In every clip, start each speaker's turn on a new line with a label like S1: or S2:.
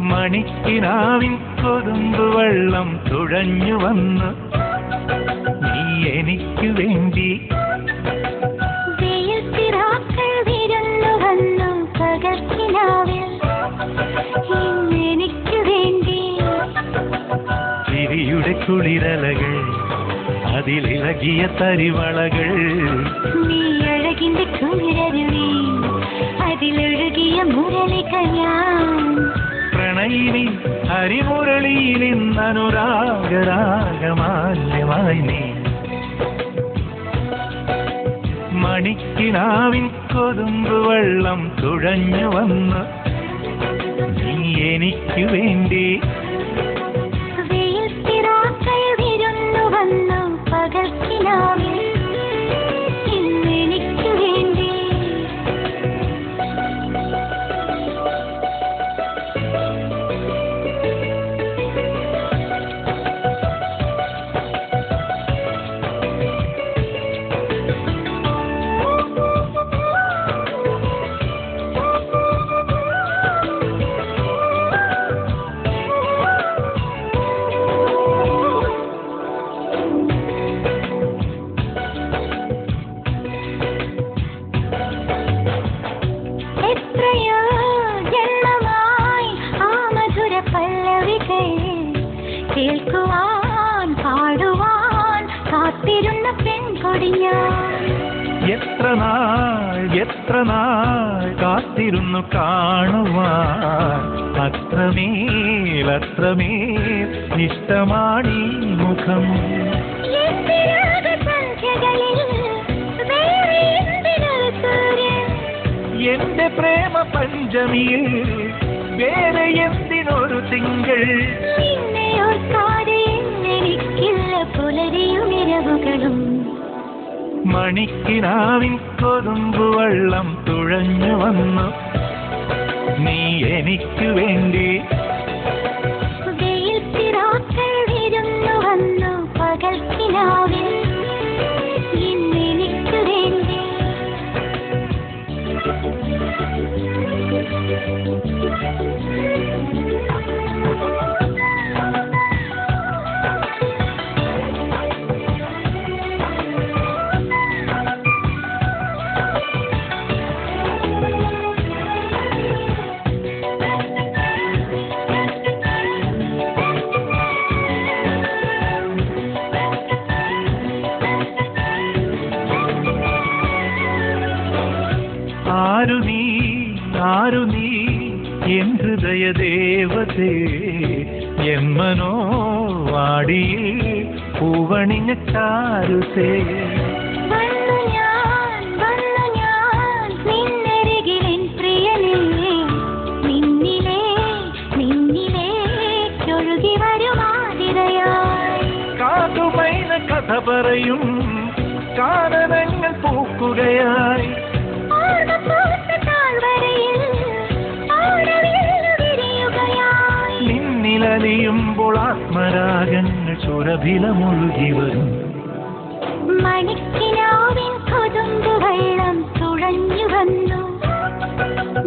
S1: മണിക്കിനാവിൻ കൊതുമ്പ് വെള്ളം തുഴഞ്ഞു വന്ന് നീ എനിക്ക് വേണ്ടി ചിരിയുടെ കുളിരലകൾ അതിലിളകിയ തരിവളകൾ
S2: നീ അഴകിന്റെ കുളിരരുവി അതിലൊഴുകിയ മുരളിക ഞാൻ
S1: പ്രണയിനി ഹരിമുരളിയിൽ ഇന്നനുരാഗരാഗമാല്യമായി നീ മണിക്കിനാവിൻ കൊതുമ്പ് വെള്ളം തുഴഞ്ഞു വന്ന് നീ എനിക്ക് വേണ്ടി
S2: പകൽക്കിനാവിൽ ഇന്നെനിക്ക് വേണ്ടി കേൾക്കുവാൻ പാടുവാൻ കാത്തിരുന്ന പെൺകൊടി ഞാൻ
S1: എത്ര നാൾ കാത്തിരുന്നു കാണുവാൻ അത്രമേൽ ഇഷ്ടമാണീ മുഖം എന്റെ പ്രേമ പഞ്ചമിയിൽ വേറെ എന്തിനൊരു തിങ്കൾ
S2: എനിക്കില്ല പുലരിയും ഇരവുകളും
S1: മണിക്കിനാവിൻ കൊതുമ്പ് വെള്ളം തുഴഞ്ഞു വന്നു നീ എനിക്ക് വേണ്ടി
S2: വെയിൽ പിറാക്കൾ വിരുന്നു വന്നു പകൽക്കിനാവിൽ ഇന്നെനിക്ക് വേണ്ടി
S1: ആരു നീ എൻ ഹൃദയ ദേവതേ എൻ മനോവാടിയിൽ പൂവണിഞ്ഞ ചാരുതേ
S2: നിന്നരികിലെൻ പ്രിയനേ നിന്നിലേക്കൊഴുകി വരുമാതിരയായി
S1: കാതുമൈന കഥ പറയും കാനനങ്ങൾ പൂക്കുകയായി നിന്നിലലിയുമ്പോൾ ആത്മരാഗങ്ങൾ സുരഭിലമൊഴുകി വരും
S2: മണിക്കിനാവിൻ കൊതുമ്പ് വെള്ളം തുഴഞ്ഞു വന്നു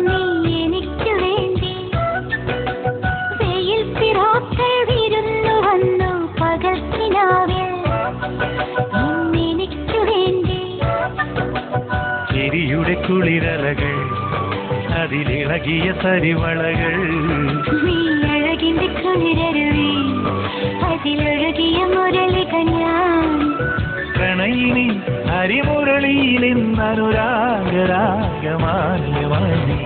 S2: നീ എനിക്ക് വേണ്ടി വെയിൽ പിറാക്കൾ വിരുന്നു വന്നു പകൽക്കിനാവിൽ ഇന്നെനിക്ക് വേണ്ടി
S1: ചിരിയുടെ കുളിരലകൾ അതിലിളകിയ തരിവളകൾ
S2: നീ അഴകിന്റെ കുളിരരുവി അതിലൊഴുകിയ മുരളിക ഞാൻ
S1: പ്രണയിനി ഹരിമുരളിയിൽ ഇന്നനുരാഗരാഗമാല്യമായി